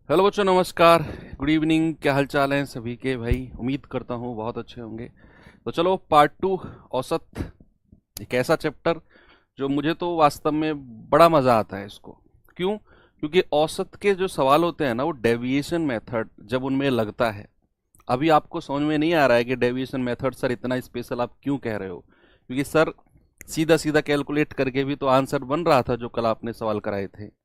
Hello बच्चों, नमस्कार। Good evening. क्या हाल चाल है सभी के भाई? उम्मीद करता हूँ बहुत अच्छे होंगे। तो चलो, पार्ट टू, औसत। एक ऐसा चैप्टर जो मुझे तो वास्तव में बड़ा मज़ा आता है इसको। क्यों? क्योंकि औसत के जो सवाल होते हैं ना, वो डेविएशन मेथड जब उनमें लगता है। अभी आपको समझ में नहीं आ रहा है कि डेविएशन मेथड सर इतना स्पेशल आप क्यों कह रहे हो, क्योंकि सर सीधा सीधा कैलकुलेट करके भी तो आंसर बन रहा था जो कल आपने सवाल कराए थे।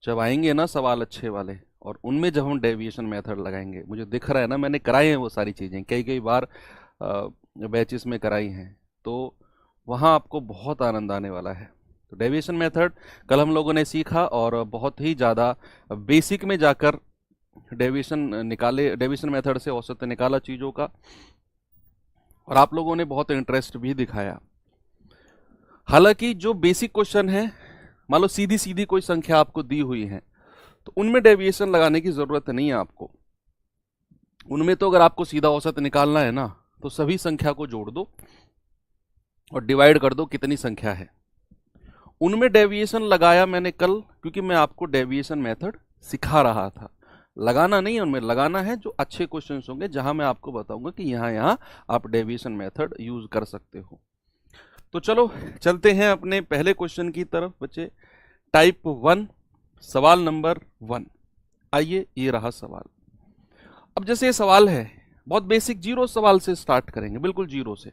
जब आएंगे ना सवाल अच्छे वाले, और उनमें जब हम डेविएशन मेथड लगाएंगे, मुझे दिख रहा है ना, मैंने कराए हैं वो सारी चीज़ें, कई कई बार बैचेस में कराई हैं। तो वहाँ आपको बहुत आनंद आने वाला है। तो डेविएशन मेथड कल हम लोगों ने सीखा, और बहुत ही ज़्यादा बेसिक में जाकर डेविएशन निकाले, डेविएशन मेथड से औसत निकाला चीज़ों का, और आप लोगों ने बहुत इंटरेस्ट भी दिखाया। हालांकि जो बेसिक क्वेश्चन है, मान लो सीधी सीधी कोई संख्या आपको दी हुई है, तो उनमें डेविएशन लगाने की जरूरत नहीं है आपको। उनमें तो अगर आपको सीधा औसत निकालना है ना, तो सभी संख्या को जोड़ दो और डिवाइड कर दो कितनी संख्या है। उनमें डेविएशन लगाया मैंने कल, क्योंकि मैं आपको डेविएशन मेथड सिखा रहा था। लगाना नहीं है उनमें, लगाना है जो अच्छे क्वेश्चन होंगे, जहां मैं आपको बताऊंगा कि यहाँ यहाँ आप डेविएशन मेथड यूज कर सकते हो। तो चलो चलते हैं अपने पहले क्वेश्चन की तरफ बच्चे। टाइप 1, सवाल नंबर 1। आइए, ये रहा सवाल। अब जैसे ये सवाल है, बहुत बेसिक जीरो सवाल से स्टार्ट करेंगे, बिल्कुल जीरो से।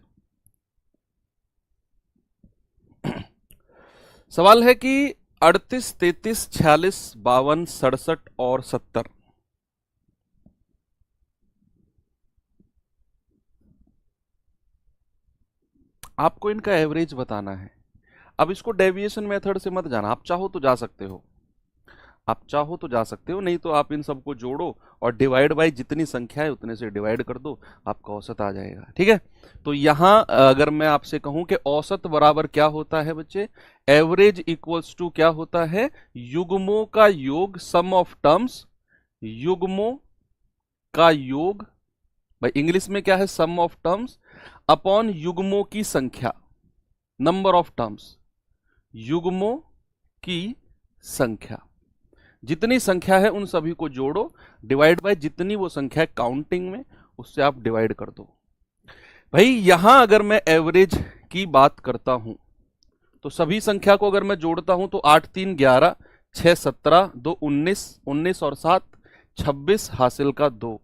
सवाल है कि 38, 33, 46, 52, 67 और 70, आपको इनका एवरेज बताना है। अब इसको डेविएशन मेथड से मत जाना, आप चाहो तो जा सकते हो, आप चाहो तो जा सकते हो, नहीं तो आप इन सबको जोड़ो और डिवाइड बाय जितनी संख्या है उतने से डिवाइड कर दो, आपका औसत आ जाएगा। ठीक है? तो यहां अगर मैं आपसे कहूं कि औसत बराबर क्या होता है बच्चे, एवरेज इक्वल्स टू क्या होता है, युग्मों का योग, सम ऑफ टर्म्स, युग्मों का योग, भाई इंग्लिश में क्या है, सम ऑफ टर्म्स अपॉन युग्मों की संख्या, नंबर ऑफ टर्म्स, युग्मों की संख्या। जितनी संख्या है उन सभी को जोड़ो, डिवाइड बाय जितनी वो संख्या है काउंटिंग में, उससे आप डिवाइड कर दो। भाई यहां अगर मैं एवरेज की बात करता हूं, तो सभी संख्या को अगर मैं जोड़ता हूं तो 8 3 11, 6 17, 2 19, 19 और 7 26, हासिल का 2,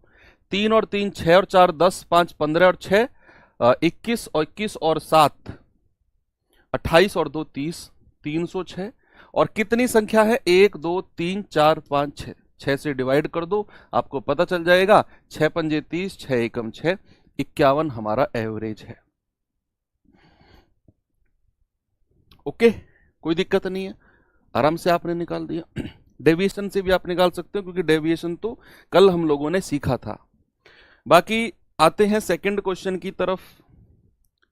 3 और 3 6 और 4 10, 5 15 और 6 21, और 21 और 7 28 और 2 30, 306। और कितनी संख्या है, 1 2 3 4 5 6, 6 से डिवाइड कर दो, आपको पता चल जाएगा। 6 पंजे 30, 6 एकम 6, 51 हमारा एवरेज है। ओके, कोई दिक्कत नहीं है, आराम से आपने निकाल दिया। डेविएशन से भी आप निकाल सकते हो, क्योंकि डेविएशन तो कल हम लोगों ने सीखा था। बाकी आते हैं सेकंड क्वेश्चन की तरफ।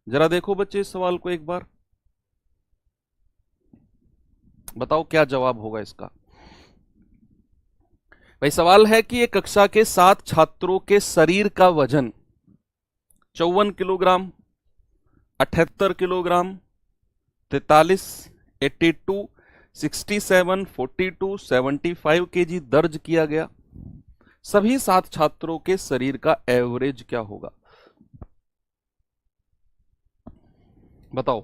जरा देखो बच्चे इस सवाल को एक बार, बताओ क्या जवाब होगा इसका। भाई सवाल है कि एक कक्षा के 7 छात्रों के शरीर का वजन 54 किलोग्राम, 78 किलोग्राम, 43, 82, 67, 42, 75 केजी दर्ज किया गया। सभी 7 छात्रों के शरीर का एवरेज क्या होगा, बताओ।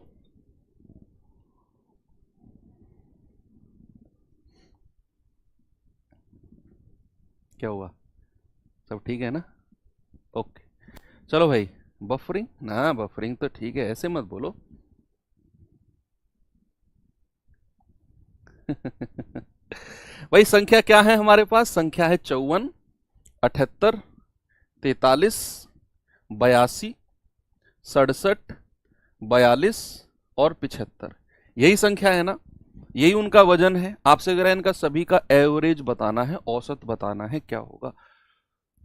क्या हुआ, सब ठीक है ना? ओके, चलो भाई। बफरिंग ना, बफरिंग तो ठीक है, ऐसे मत बोलो। भाई संख्या क्या है हमारे पास, संख्या है 54, 78, 43, 82, 67, 42 और 75, यही संख्या है ना, यही उनका वजन है। आपसे अगर इनका सभी का एवरेज बताना है, औसत बताना है, क्या होगा।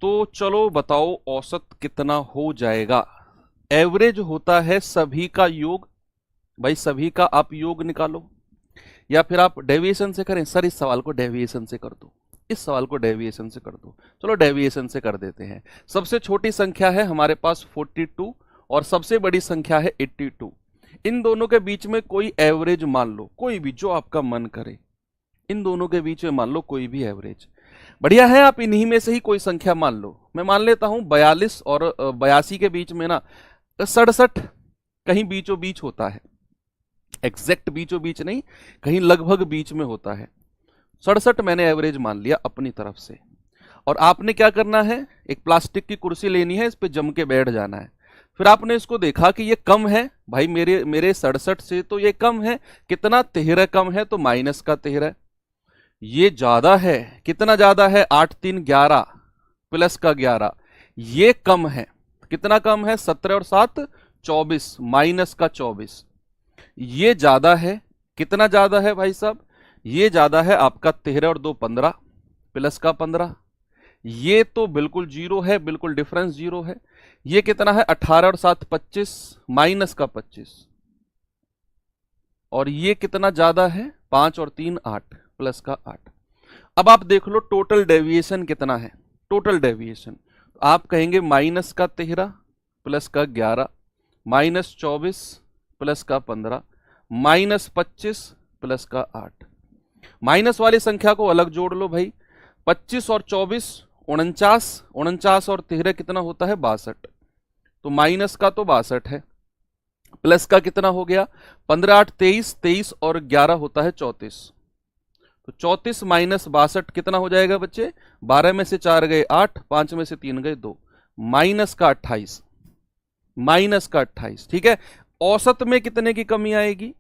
तो चलो बताओ औसत कितना हो जाएगा। एवरेज होता है सभी का योग, भाई सभी का आप योग निकालो, या फिर आप डेविएशन से करें। सर इस सवाल को डेविएशन से कर दो, इस सवाल को डेविएशन से कर दो, चलो डेविएशन से कर देते हैं। सबसे छोटी संख्या है हमारे पास 42, और सबसे बड़ी संख्या है 82। इन दोनों के बीच में कोई एवरेज मान लो, कोई भी जो आपका मन करे, इन दोनों के बीच में मान लो कोई भी एवरेज। बढ़िया है। आप इन्हीं में से ही कोई संख्या मान लो। मैं मान लेता हूं 42 और 82 के बीच में ना 67 कहीं बीचों बीच होता है, एग्जैक्ट बीचों बीच नहीं, कहीं लगभग बीच में होता है। 67 मैंने एवरेज मान लिया अपनी तरफ से। और आपने क्या करना है, एक प्लास्टिक की कुर्सी लेनी है, इस पे जम के बैठ जाना है। फिर आपने इसको देखा कि ये कम है भाई, मेरे मेरे 67 से तो ये कम है। कितना? 13 कम है तो माइनस का 13। ये ज्यादा है, कितना ज्यादा है? 8 3 11 प्लस का 11। ये कम है, कितना कम है? 17 और 7 24 माइनस का 24। ये ज्यादा है, कितना ज्यादा है भाई साहब? ये ज्यादा है आपका 13 और 2 15 प्लस का 15। ये तो बिल्कुल जीरो है, बिल्कुल डिफरेंस जीरो है। ये कितना है? 18 और 7 25 माइनस का 25। और ये कितना ज्यादा है? 5 और 3 8 प्लस का 8। अब आप देख लो टोटल डेविएशन कितना है। टोटल डेविएशन आप कहेंगे माइनस का 13 प्लस का 11 माइनस 24 प्लस का 15 माइनस 25 प्लस का 8। माइनस वाली संख्या को अलग जोड़ लो भाई। 25 और 24 49, 49 और 13 कितना होता है? 62। तो माइनस का तो 62 है, प्लस का कितना हो गया? 15 8 23, 23 और 11 होता है 34। तो 34 माइनस 62 कितना हो जाएगा बच्चे? 12 में से 4 गए 8, 5 में से 3 गए 2, माइनस का 28। माइनस का 28, ठीक है। औसत में कितने की कमी आएगी?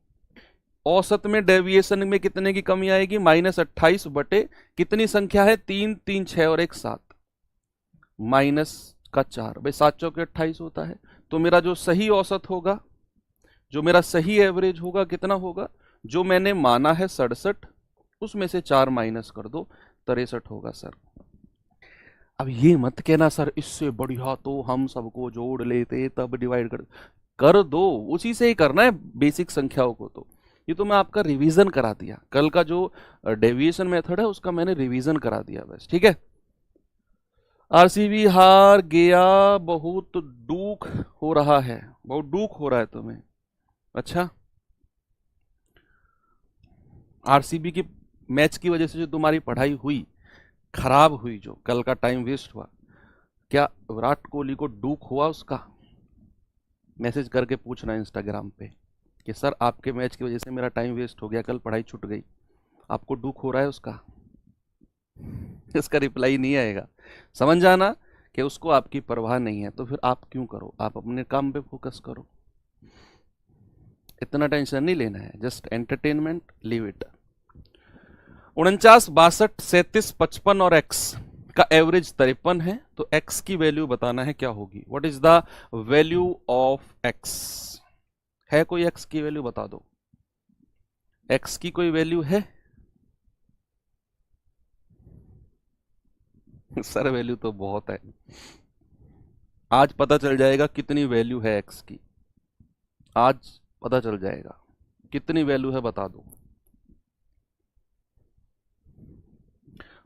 औसत में डेविएशन में कितने की कमी आएगी? माइनस 28 बटे कितनी संख्या है? 3 3 6 और 1 7, माइनस का 4। भाई 7 चौके 28 होता है। तो मेरा जो सही औसत होगा, जो मेरा सही एवरेज होगा कितना होगा? जो मैंने माना है 67, उसमें से 4 माइनस कर दो, 63 होगा सर। अब ये मत कहना सर इससे बढ़िया तो हम सबको जोड़ लेते तब डिवाइड कर दो। उसी से ही करना है बेसिक संख्याओं को। तो ये तो मैं आपका रिवीजन करा दिया, कल का जो डेविएशन मेथड है उसका मैंने रिवीजन करा दिया बस, ठीक है। आरसीबी हार गया, बहुत दुख हो रहा है, बहुत दुख हो रहा है तुम्हें। अच्छा, आरसीबी की मैच की वजह से जो तुम्हारी पढ़ाई हुई, खराब हुई, जो कल का टाइम वेस्ट हुआ, क्या विराट कोहली को दुख हुआ उसका? मैसेज करके पूछना इंस्टाग्राम पे कि सर आपके मैच की वजह से मेरा टाइम वेस्ट हो गया, कल पढ़ाई छूट गई, आपको दुख हो रहा है उसका? इसका रिप्लाई नहीं आएगा। समझ जाना कि उसको आपकी परवाह नहीं है। तो फिर आप क्यों करो, आप अपने काम पे फोकस करो, इतना टेंशन नहीं लेना है, जस्ट एंटरटेनमेंट, लीव इट। 49 62 37 55 और x का एवरेज 53 है। तो x की वैल्यू बताना है क्या होगी। What is the value of x? है कोई x की वैल्यू? बता दो। x की कोई वैल्यू है? सर वैल्यू तो बहुत है, आज पता चल जाएगा कितनी वैल्यू है x की। आज पता चल जाएगा कितनी वैल्यू है, बता दो।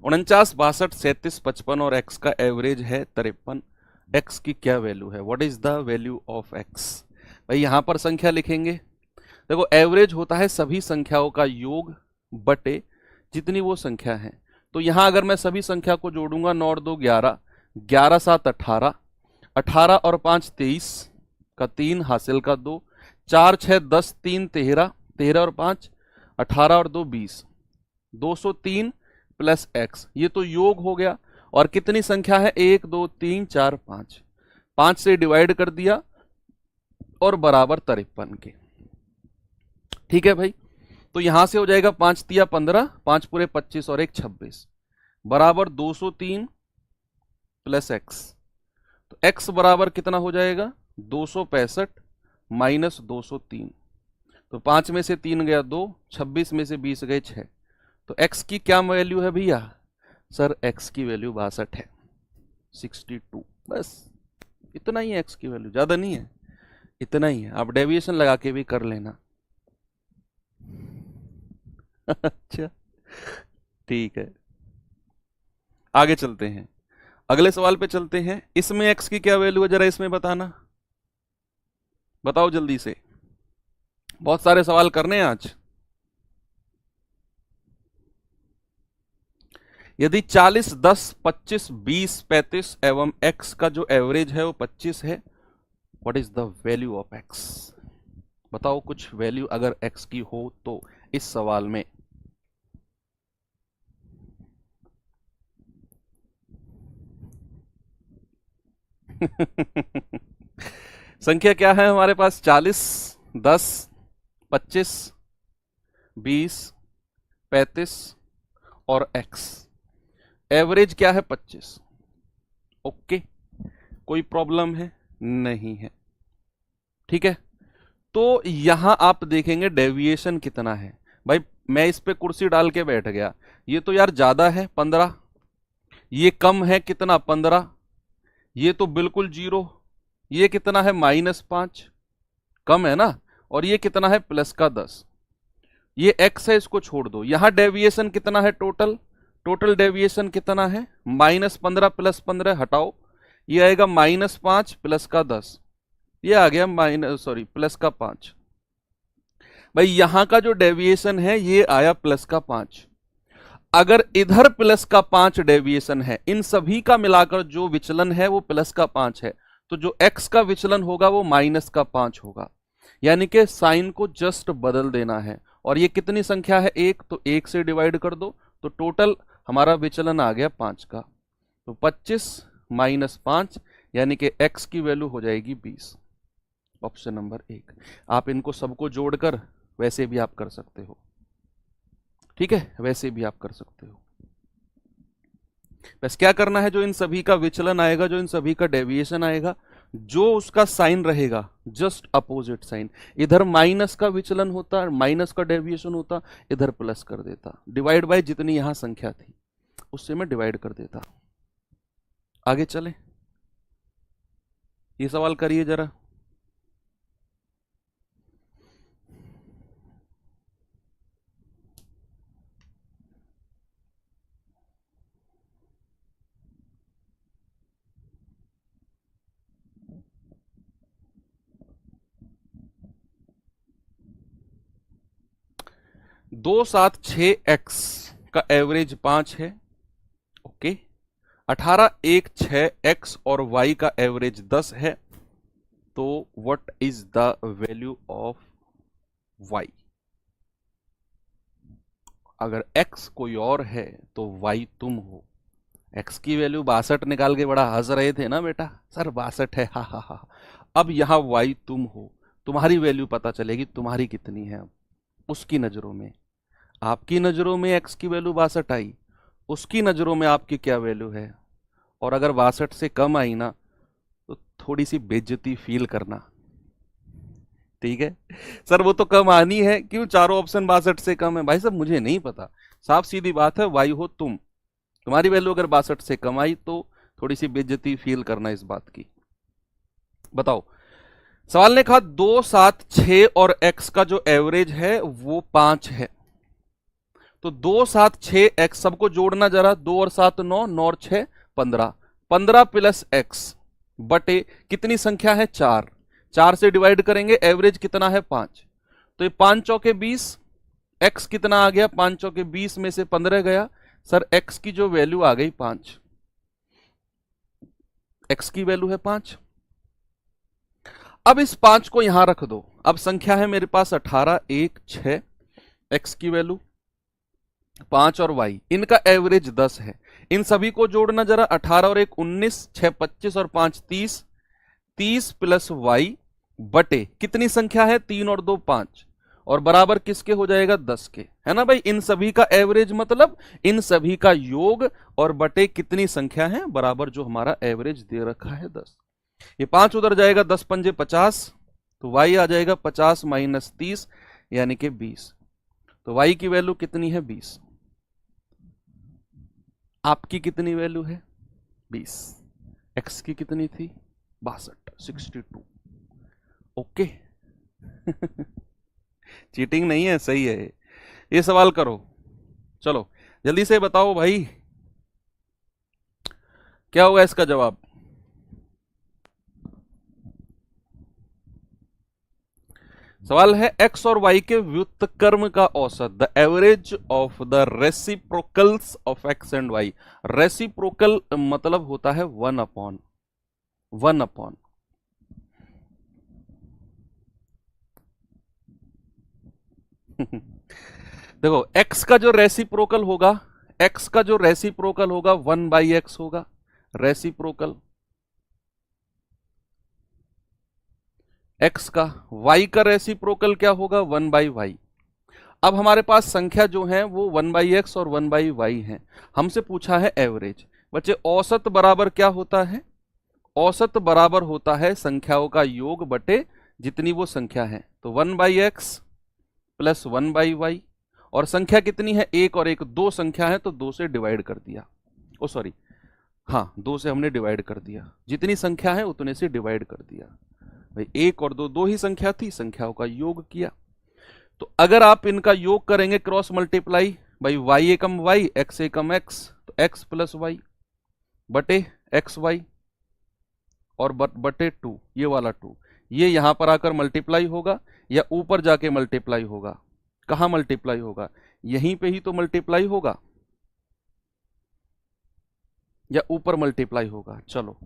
49 62 37 55 और x का एवरेज है 53। x की क्या वैल्यू है? What is the value of x? भाई यहां पर संख्या लिखेंगे। देखो एवरेज होता है सभी संख्याओं का योग बटे जितनी वो संख्या है। तो यहां अगर मैं सभी संख्या को जोड़ूंगा, 9 और 2 11, 11 7 18, 18 और 5 23 का 3 हासिल का 2, 4 6 10 3 13, 13 और 5 18 और 2 20, 203 प्लस x, ये तो योग हो गया। और कितनी संख्या है? 1 2 3 4 5, 5 से डिवाइड कर दिया और बराबर 53 के, ठीक है भाई। तो यहां से हो जाएगा 5 तिया 15, 5 पूरे 25 और 1 26 बराबर 203 प्लस x। तो x बराबर कितना हो जाएगा? 265 माइनस 203। तो 5 में से 3 गया 2, 26 में से 20 गए 6। तो x की क्या वैल्यू है भैया? सर x की वैल्यू 62 है, 62। बस इतना ही है x की वैल्यू, ज्यादा नहीं है, इतना ही है। आप डेविएशन लगा के भी कर लेना। अच्छा ठीक है, आगे चलते हैं, अगले सवाल पे चलते हैं। इसमें x की क्या वैल्यू है जरा इसमें बताना, बताओ जल्दी से, बहुत सारे सवाल करने हैं आज। यदि 40, 10, 25, 20, 35 एवं x का जो एवरेज है वो 25 है, what is the value of x? बताओ कुछ वैल्यू अगर x की हो तो इस सवाल में। संख्या क्या है हमारे पास? 40, 10, 25, 20, 35 और x। एवरेज क्या है? 25। ओके, कोई प्रॉब्लम है? नहीं है। ठीक है, तो यहां आप देखेंगे डेविएशन कितना है। भाई मैं इस पे कुर्सी डाल के बैठ गया, ये तो यार ज्यादा है 15, ये कम है कितना? 15, ये तो बिल्कुल जीरो, ये कितना है? -5, कम है ना, और ये कितना है? +10। ये x है, इसको छोड़ दो। यहां डेविएशन कितना है? टोटल डेविएशन कितना है? -15 +15 हटाओ, ये आएगा -5 +10, ये आ गया +5। भाई यहां का जो डेविएशन है ये आया +5। अगर इधर +5 डेविएशन है, इन सभी का मिलाकर जो विचलन है वो +5 है, तो जो x का विचलन होगा वो -5 होगा। यानी कि साइन को जस्ट बदल देना है। और ये कितनी संख्या है? 1, तो 1 से डिवाइड कर दो, तो टोटल हमारा विचलन आ गया 5 का। तो 25 - 5 यानी कि x की वैल्यू हो जाएगी 20। Option number 1। आप इनको सबको जोड़कर वैसे भी आप कर सकते हो, ठीक है, वैसे भी आप कर सकते हो। बस क्या करना है, जो इन सभी का विचलन आएगा, जो इन सभी का डेविएशन आएगा, जो उसका साइन रहेगा जस्ट अपोजिट साइन। इधर माइनस का विचलन होता, माइनस का डेविएशन होता, इधर प्लस कर देता। डिवाइड बाय जितनी यहां संख्या थी उससे मैं डिवाइड कर देता। आगे चले, ये सवाल करिए जरा। दो 7 6 x का एवरेज 5 है। ओके, 18 1 6 x और y का एवरेज 10 है। तो what is the value of y? अगर x कोई और है तो y तुम हो। x की वैल्यू 62 निकाल के बड़ा हंस रहे थे ना बेटा, सर 62 है, हा हा हा। अब यहां y तुम हो, तुम्हारी वैल्यू पता चलेगी तुम्हारी कितनी है। अब उसकी नजरों में, आपकी नजरों में x की वैल्यू 62 आई, उसकी नजरों में आपकी क्या वैल्यू है। और अगर 62 से कम आई ना तो थोड़ी सी बेइज्जती फील करना, ठीक है। सर वो तो कम आनी है, क्यों चारों ऑप्शन 62 से कम है? भाई साहब मुझे नहीं पता, साफ सीधी बात है, वाई हो तुम, तुम्हारी वैल्यू अगर 62 से कम आई तो थोड़ी सी बेइज्जती फील करना इस बात की। बताओ, सवाल ने कहा 2 7 6 और x का जो एवरेज है वो 5 है। तो 2 7 6 x सबको जोड़ना जरा, 2 और 7 9, 9 और 6 15, 15 प्लस x बटे कितनी संख्या है? 4, 4 से डिवाइड करेंगे, एवरेज कितना है? 5। तो ये 5 चौके 20, x कितना आ गया? 5 चौके 20 में से 15 गया, सर x की जो वैल्यू आ गई 5, x की वैल्यू है 5। अब इस 5 को यहां रख दो। अब संख्या है मेरे पास 18 1 6, x की वैल्यू 5 और y, इनका एवरेज 10 है। इन सभी को जोड़ना जरा, 18 और 1 19, 6 25 और 5 30, 30 प्लस y बटे कितनी संख्या है? 3 और 2 5, और बराबर किसके हो जाएगा? 10 के, है ना भाई। इन सभी का एवरेज मतलब इन सभी का योग और बटे कितनी संख्या है? बराबर जो हमारा एवरेज दे रखा है 10। ये 5 उधर जाएगा, 10 पंजे 50, तो y आ जाएगा 50 - 30 यानी कि 20। तो y की वैल्यू कितनी है? 20। आपकी कितनी वैल्यू है? 20। x की कितनी थी? 62, 62। ओके। चीटिंग नहीं है, सही है। ये सवाल करो, चलो जल्दी से बताओ भाई, क्या होगा इसका जवाब? सवाल है x और y के व्युत्क्रम का औसत, the average of the reciprocals of x and y। Reciprocal मतलब होता है 1/1। देखो x का जो रेसिप्रोकल होगा, x का जो रेसिप्रोकल होगा 1/x होगा रेसिप्रोकल x का। y का रेसिप्रोकल क्या होगा 1/y। अब हमारे पास संख्या जो है वो 1/x और 1/y है। हमसे पूछा है एवरेज। बच्चे औसत बराबर क्या होता है? औसत बराबर होता है संख्याओं का योग बटे जितनी वो संख्या है। तो 1/x प्लस 1/y, और संख्या कितनी है? एक और एक, दो संख्या है तो दो से डिवाइड कर दिया। ओ सॉरी, हाँ, दो से हमने डिवाइड कर दिया, जितनी संख्या है उतने से डिवाइड कर दिया। भाई एक और दो, दो ही संख्या थी, संख्याओं का योग किया। तो अगर आप इनका योग करेंगे क्रॉस मल्टीप्लाई, भाई y एकम y, x एकम x, तो x प्लस वाई बटे एक्स वाई और बटे 2, ये वाला 2, ये यहां पर आकर मल्टीप्लाई होगा या ऊपर जाके मल्टीप्लाई होगा? कहां मल्टीप्लाई होगा? यहीं पे ही तो मल्टीप्लाई होगा, या ऊपर मल्टीप्लाई होगा? चलो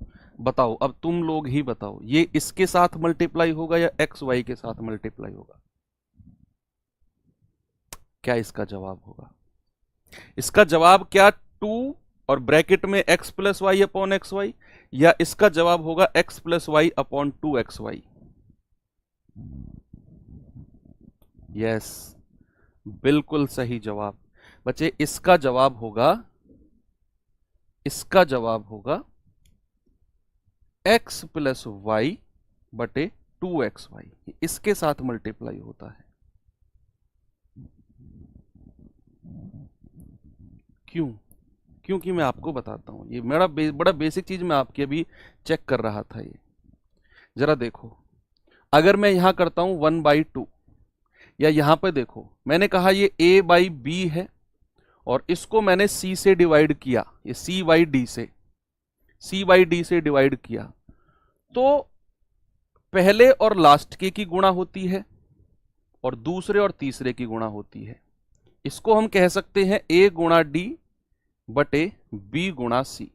बताओ, अब तुम लोग ही बताओ, ये इसके साथ मल्टीप्लाई होगा या एक्स वाई के साथ मल्टीप्लाई होगा? क्या इसका जवाब होगा? इसका जवाब क्या 2 और ब्रैकेट में x plus Y upon X Y, या इसका जवाब होगा x plus Y upon 2xy? Yes, बिल्कुल सही जवाब। बच्चे इसका जवाब होगा, इसका जवाब होगा x प्लस वाई बटे 2xy, इसके साथ मल्टीप्लाई होता है। क्यों? क्योंकि मैं आपको बताता हूं, ये मेरा बड़ा बेसिक चीज मैं आपकी अभी चेक कर रहा था। ये जरा देखो, अगर मैं यहां करता हूं 1/2, या यहां पे देखो मैंने कहा ये a/b है और इसको मैंने c से डिवाइड किया, ये c/d से डिवाइड किया, तो पहले और लास्ट के की गुणा होती है और दूसरे और तीसरे की गुणा होती है। इसको हम कह सकते हैं a गुणा d बटे b गुणा c,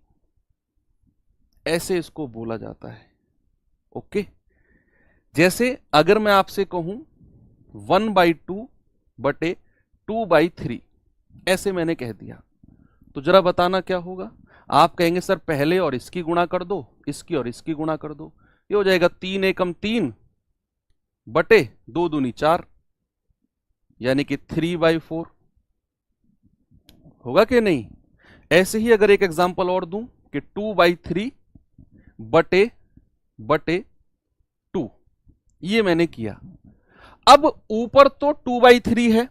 ऐसे इसको बोला जाता है। ओके, जैसे अगर मैं आपसे कहूं 1/2 बटे 2/3, ऐसे मैंने कह दिया, तो जरा बताना क्या होगा? आप कहेंगे सर पहले और इसकी गुणा कर दो, इसकी और इसकी गुणा कर दो, ये हो जाएगा 3 एकम 3 बटे 2 दूनी 4, यानी कि 3/4 होगा कि नहीं? ऐसे ही अगर एक एग्जांपल और दूं कि 2/3 बटे 2, ये मैंने किया। अब ऊपर तो 2/3 है,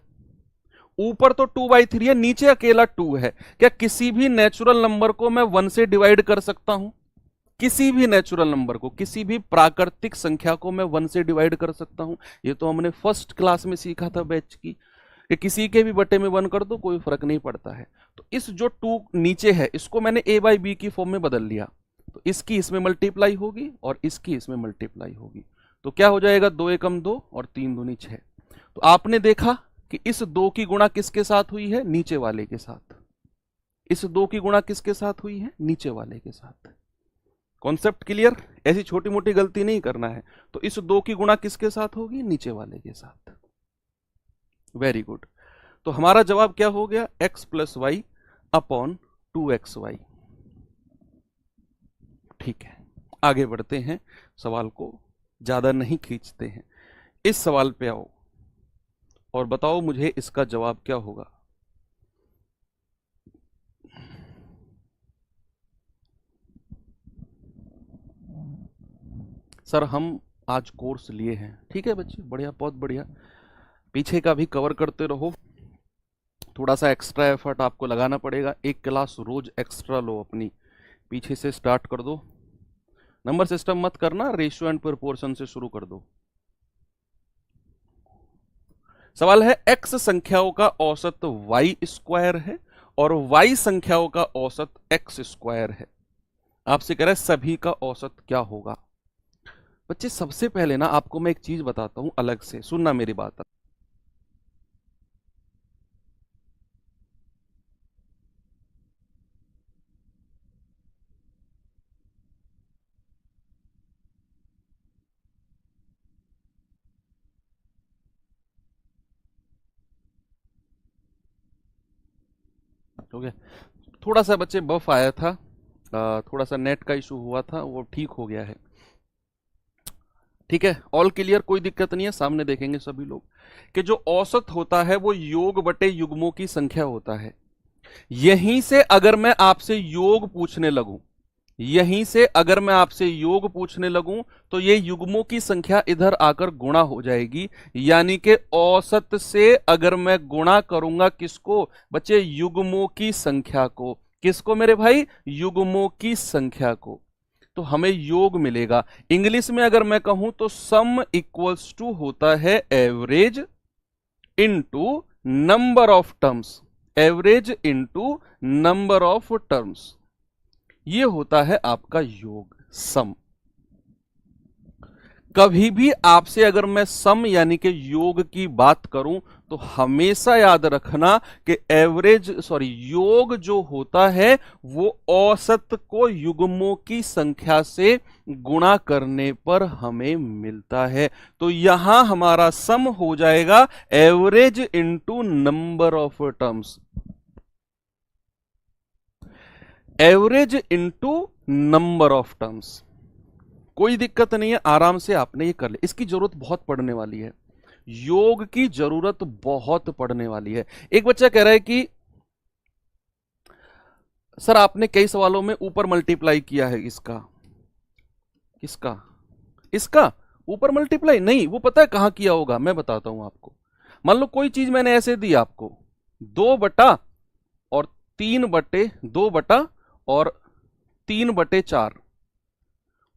ऊपर तो 2/3 है, नीचे अकेला 2 है। क्या किसी भी नेचुरल नंबर को मैं 1 से डिवाइड कर सकता हूं? किसी भी नेचुरल नंबर को, किसी भी प्राकृतिक संख्या को मैं 1 से डिवाइड कर सकता हूं। ये तो हमने फर्स्ट क्लास में सीखा था बैच की, कि किसी के भी बटे में 1 कर दो, कोई फर्क नहीं पड़ता है। तो इस जो 2 नीचे है, इसको मैंने a/b की फॉर्म में बदल लिया, तो इसकी इसमें मल्टीप्लाई होगी और इसकी इसमें मल्टीप्लाई होगी, तो क्या हो जाएगा 2 एकम 2 और 3 दूनी 6। तो आपने देखा कि इस 2 की गुणा किसके साथ हुई है? नीचे वाले के साथ। इस 2 की गुणा किसके साथ हुई है? नीचे वाले के साथ। Concept clear? ऐसी छोटी मोटी गलती नहीं करना है। तो इस 2 की गुणा किसके साथ होगी? नीचे वाले के साथ। Very good. तो हमारा जवाब क्या हो गया? x plus Y upon 2xy। ठीक है, आगे बढ़ते हैं, सवाल को ज्यादा नहीं खींचते हैं। इस सवाल पे आओ और बताओ मुझे इसका जवाब क्या होगा। सर हम आज कोर्स लिए हैं। ठीक है बच्चे, बढ़िया, बहुत बढ़िया। पीछे का भी कवर करते रहो, थोड़ा सा एक्स्ट्रा एफर्ट आपको लगाना पड़ेगा। एक क्लास रोज एक्स्ट्रा लो अपनी, पीछे से स्टार्ट कर दो। नंबर सिस्टम मत करना, रेशियो एंड प्रोपोर्शन से शुरू कर दो। सवाल है x संख्याओं का औसत y स्क्वायर है और y संख्याओं का औसत x स्क्वायर है। आपसे कह रहा है सभी का औसत क्या होगा। बच्चे सबसे पहले ना आपको मैं एक चीज बताता हूं अलग से, सुनना मेरी बात। हो गया। थोड़ा सा बच्चे बफ आया था, थोड़ा सा नेट का इशू हुआ था, वो ठीक हो गया है। ठीक है, ऑल क्लियर, कोई दिक्कत नहीं है, सामने देखेंगे सभी लोग कि जो औसत होता है वो योग बटे युग्मों की संख्या होता है। यहीं से अगर मैं आपसे योग पूछने लगूं, यहीं से अगर मैं आपसे योग पूछने लगूं तो ये युग्मों की संख्या इधर आकर गुणा हो जाएगी। यानी कि औसत से अगर मैं गुणा करूंगा किसको बच्चे, युग्मों की संख्या को। किसको मेरे भाई, युग्मों की संख्या को, तो हमें योग मिलेगा। इंग्लिश में अगर मैं कहूं तो सम इक्वल्स टू होता है average into number of terms, average into number of terms, ये होता है आपका योग, सम। कभी भी आपसे अगर मैं सम यानी कि योग की बात करूं तो हमेशा याद रखना कि योग जो होता है वो औसत को युग्मों की संख्या से गुणा करने पर हमें मिलता है। तो यहां हमारा सम हो जाएगा average into number of terms, average into number of terms. कोई दिक्कत नहीं है, आराम से आपने ये कर लिया। इसकी जरूरत बहुत पड़ने वाली है, योग की जरूरत बहुत पड़ने वाली है। एक बच्चा कह रहा है कि सर आपने कई सवालों में ऊपर मल्टीप्लाई किया है, इसका किसका, इसका ऊपर मल्टीप्लाई नहीं, वो पता है कहां किया होगा, मैं बताता हूं आपको। मान लो कोई चीज मैंने ऐसे दी आपको, 2 बटा और 3/2 और 3/4,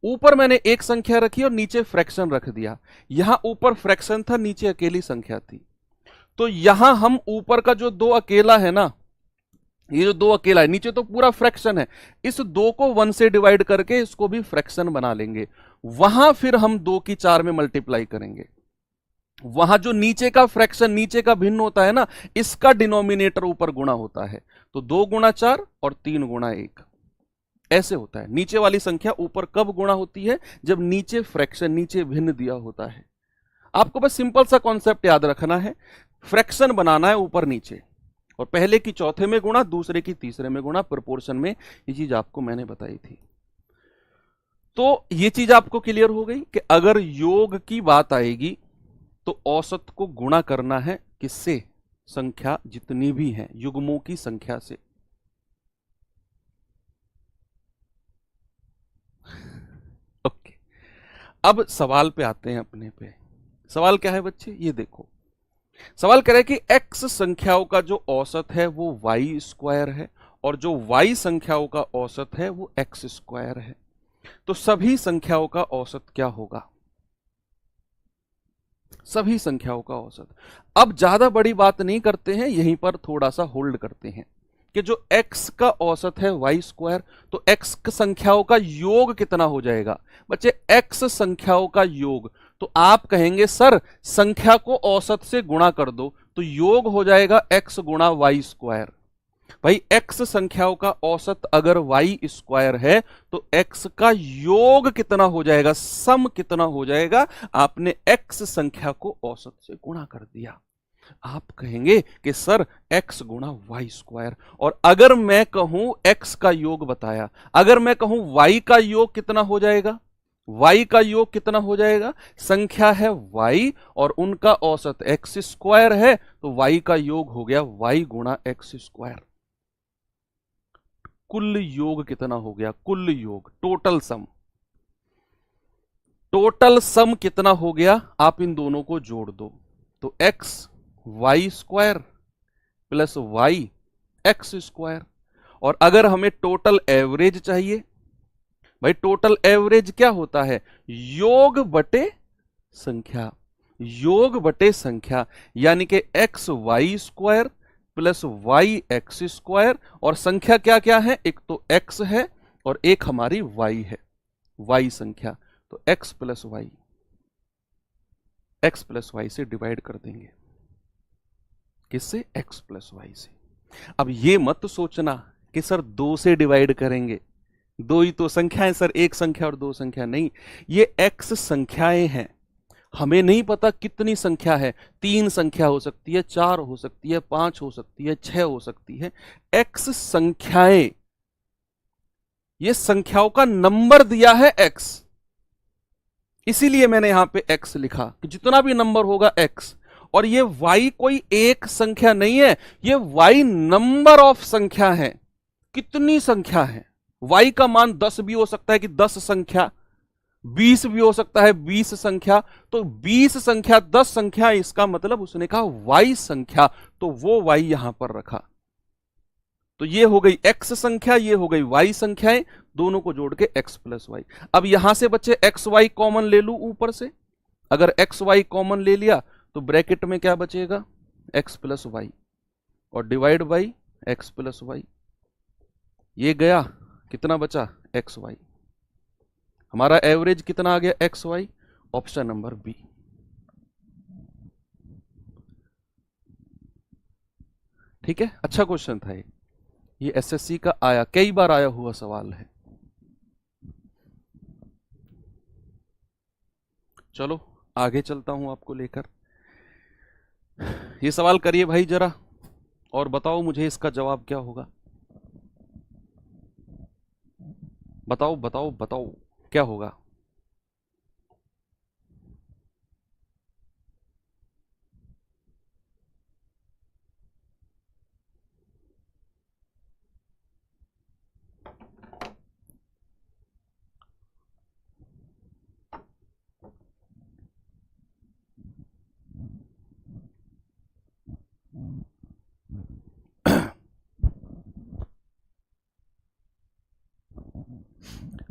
ऊपर मैंने एक संख्या रखी और नीचे फ्रैक्शन रख दिया। यहां ऊपर फ्रैक्शन था, नीचे अकेली संख्या थी। तो यहां हम ऊपर का जो 2 अकेला है ना, ये जो 2 अकेला है, नीचे तो पूरा फ्रैक्शन है, इस 2 को 1 से डिवाइड करके इसको भी फ्रैक्शन बना लेंगे। वहां फिर हम 2 की 4 में मल्टीप्लाई करेंगे। वहां जो नीचे का फ्रैक्शन, नीचे का भिन्न होता है ना, इसका डिनोमिनेटर ऊपर गुणा होता है। तो 2 गुणा 4 और 3 गुणा 1, ऐसे होता है। नीचे वाली संख्या ऊपर कब गुणा होती है, जब नीचे फ्रैक्शन, नीचे भिन्न दिया होता है। आपको बस सिंपल सा कॉन्सेप्ट याद रखना है, फ्रैक्शन बनाना है ऊपर नीचे, और पहले की चौथे में गुणा, दूसरे की तीसरे में गुणा, प्रोपोर्शन में। ये चीज आपको मैंने बताई थी। तो ये चीज आपको क्लियर हो गई कि अगर योग की बात आएगी तो औसत को गुणा करना है किससे, संख्या जितनी भी है युग्मों की संख्या से। ओके, अब सवाल पे आते हैं अपने पे। सवाल क्या है बच्चे, ये देखो, सवाल कह रहा है कि x संख्याओं का जो औसत है वो y² है, और जो y संख्याओं का औसत है वो x² है। तो सभी संख्याओं का औसत क्या होगा, सभी संख्याओं का औसत। अब ज्यादा बड़ी बात नहीं करते हैं, यहीं पर थोड़ा सा होल्ड करते हैं कि जो x का औसत है y², तो x संख्याओं का योग कितना हो जाएगा बच्चे, x संख्याओं का योग। तो आप कहेंगे सर संख्या को औसत से गुणा कर दो, तो योग हो जाएगा x गुणा y²। भाई x संख्याओं का औसत अगर y² है तो x का योग कितना हो जाएगा, सम कितना हो जाएगा, आपने x संख्या को औसत से गुणा कर दिया। आप कहेंगे कि सर x गुणा y², और अगर मैं कहूं x का योग बताया, अगर मैं कहूं y का योग कितना हो जाएगा, y का योग कितना हो जाएगा, संख्या है y और उनका औसत x² है, तो y का योग हो गया y गुणा x²। कुल योग कितना हो गया, कुल योग, टोटल सम, टोटल सम कितना हो गया, आप इन दोनों को जोड़ दो, तो x y² plus y x²। और अगर हमें टोटल एवरेज चाहिए, भाई टोटल एवरेज क्या होता है, योग बटे संख्या, योग बटे संख्या, यानी कि xy² प्लस yx², और संख्या क्या क्या है, एक तो x है और एक हमारी y है, y संख्या। तो x प्लस वाई से डिवाइड कर देंगे। किससे? x प्लस वाई से। अब ये मत सोचना कि सर 2 से डिवाइड करेंगे, 2 ही तो संख्याएं सर, एक संख्या और 2 संख्या नहीं, ये x संख्याएं हैं। हमें नहीं पता कितनी संख्या है, 3 संख्या हो सकती है, 4 हो सकती है, 5 हो सकती है, 6 हो सकती है। x संख्याएं, ये संख्याओं का नंबर दिया है x, इसीलिए मैंने यहां पे x लिखा कि जितना भी नंबर होगा x। और ये y कोई एक संख्या नहीं है, ये y नंबर ऑफ संख्या है। कितनी संख्या है? y का मान 10 भी हो सकता है कि 10 संख्या, 20 भी हो सकता है 20 संख्या, तो 20 संख्या 10 संख्या, इसका मतलब उसने कहा y संख्या, तो वो y यहां पर रखा। तो ये हो गई x संख्या, ये हो गई y संख्याएं, दोनों को जोड़ के x प्लस वाई। अब यहां से बच्चे एक्स वाई कॉमन ले लू ऊपर से, अगर एक्स वाई कॉमन ले लिया तो ब्रैकेट में क्या बचेगा? x प्लस वाई और divide by X plus Y. ये गया, कितना बचा? X Y. हमारा एवरेज कितना आ गया? X Y. Option number B. ठीक है, अच्छा क्वेश्चन था ये एसएससी का आया, कई बार आया हुआ सवाल है। चलो आगे चलता हूं आपको लेकर। ये सवाल करिए भाई जरा, और बताओ मुझे इसका जवाब क्या होगा। बताओ बताओ बताओ क्या होगा।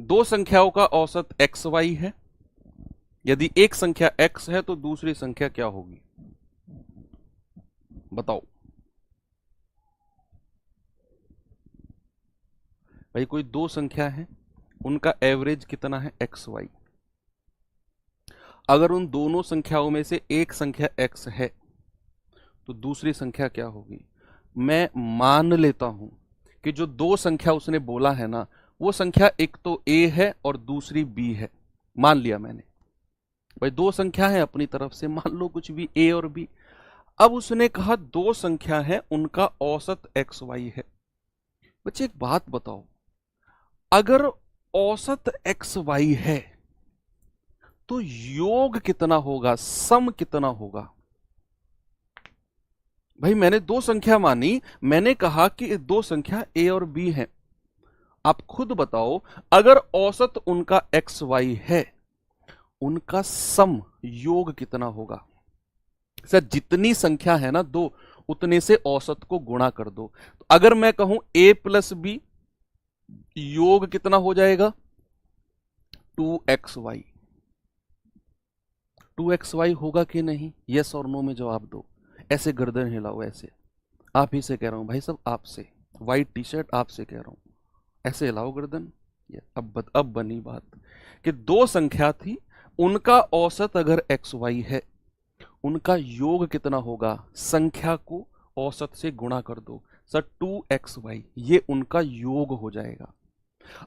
दो संख्याओं का औसत एक्स वाई है। यदि एक संख्या x है तो दूसरी संख्या क्या होगी? बताओ भाई, कोई दो संख्या है, उनका एवरेज कितना है? X Y. अगर उन दोनों संख्याओं में से एक संख्या x है तो दूसरी संख्या क्या होगी? मैं मान लेता हूं कि जो दो संख्या उसने बोला है ना, वो संख्या एक तो a है और दूसरी b है। मान लिया मैंने भाई, दो संख्या है अपनी तरफ से, मान लो कुछ भी a और b। अब उसने कहा दो संख्या है, उनका औसत एक्स वाई है। बच्चे एक बात बताओ, अगर औसत एक्स वाई है तो योग कितना होगा, सम कितना होगा? भाई मैंने दो संख्या मानी, मैंने कहा कि दो संख्या a और b है। आप खुद बताओ, अगर औसत उनका एक्स वाई है, उनका सम योग कितना होगा? सर जितनी संख्या है ना दो, उतने से औसत को गुणा कर दो। तो अगर मैं कहूं a प्लस बी, योग कितना हो जाएगा? 2xy। 2xy होगा कि नहीं? यस और नो में जवाब दो। ऐसे गर्दन हिलाओ, ऐसे। आप ही से कह रहा हूं भाई साहब, आपसे। व्हाइट टी शर्ट आपसे कह रहा हूं, ऐसे हिलाओ गर्दन। अब बनी बात कि दो संख्या थी, उनका औसत अगर एक्स वाई है, उनका योग कितना होगा? संख्या को औसत से गुणा कर दो। सर 2xy, ये उनका योग हो जाएगा।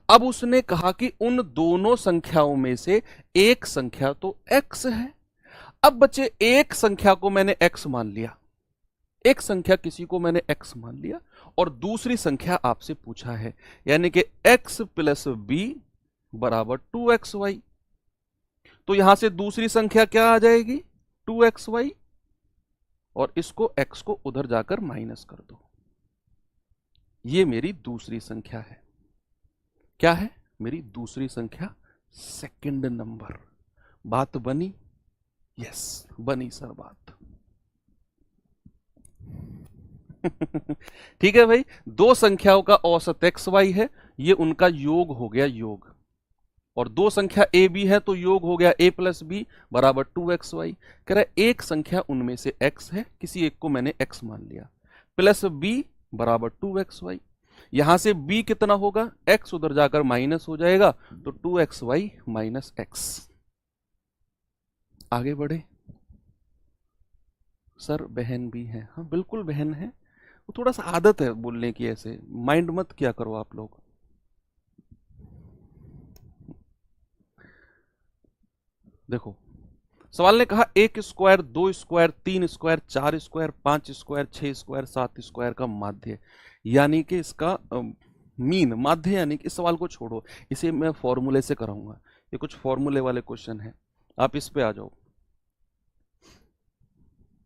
अब उसने कहा कि उन दोनों संख्याओं में से एक संख्या तो x है। अब बच्चे एक संख्या को मैंने x मान लिया, एक संख्या किसी को मैंने x मान लिया, और दूसरी संख्या आपसे पूछा है, यानी कि x प्लस बी बराबर 2xy। तो यहां से दूसरी संख्या क्या आ जाएगी? 2xy, और इसको x को उधर जाकर माइनस कर दो। ये मेरी दूसरी संख्या है। क्या है? मेरी दूसरी संख्या, सेकंड नंबर। बात बनी? यस बनी सर बात। ठीक है भाई, दो संख्याओं का औसत एक्स वाई है, ये उनका योग हो गया योग। और दो संख्या a b है तो योग हो गया a प्लस बी बराबर 2xy। कह रहा है एक संख्या उनमें से x है, किसी एक को मैंने x मान लिया, प्लस b बराबर 2xy। यहां से b कितना होगा, x उधर जाकर माइनस हो जाएगा तो 2xy माइनस x। आगे बढ़े। सर बहन भी है, हाँ बिल्कुल बहन है, वो थोड़ा सा आदत है बोलने की, ऐसे माइंड मत किया करो आप लोग। देखो सवाल ने कहा 1 square 2 square 3 square 4 square 5 square 6 square 7 square का माध्य, यानी कि इसका मीन माध्य, यानी कि इस सवाल को छोड़ो, इसे मैं फॉर्मूले से कराऊंगा। ये कुछ फॉर्मूले वाले क्वेश्चन है, आप इस पे आ जाओ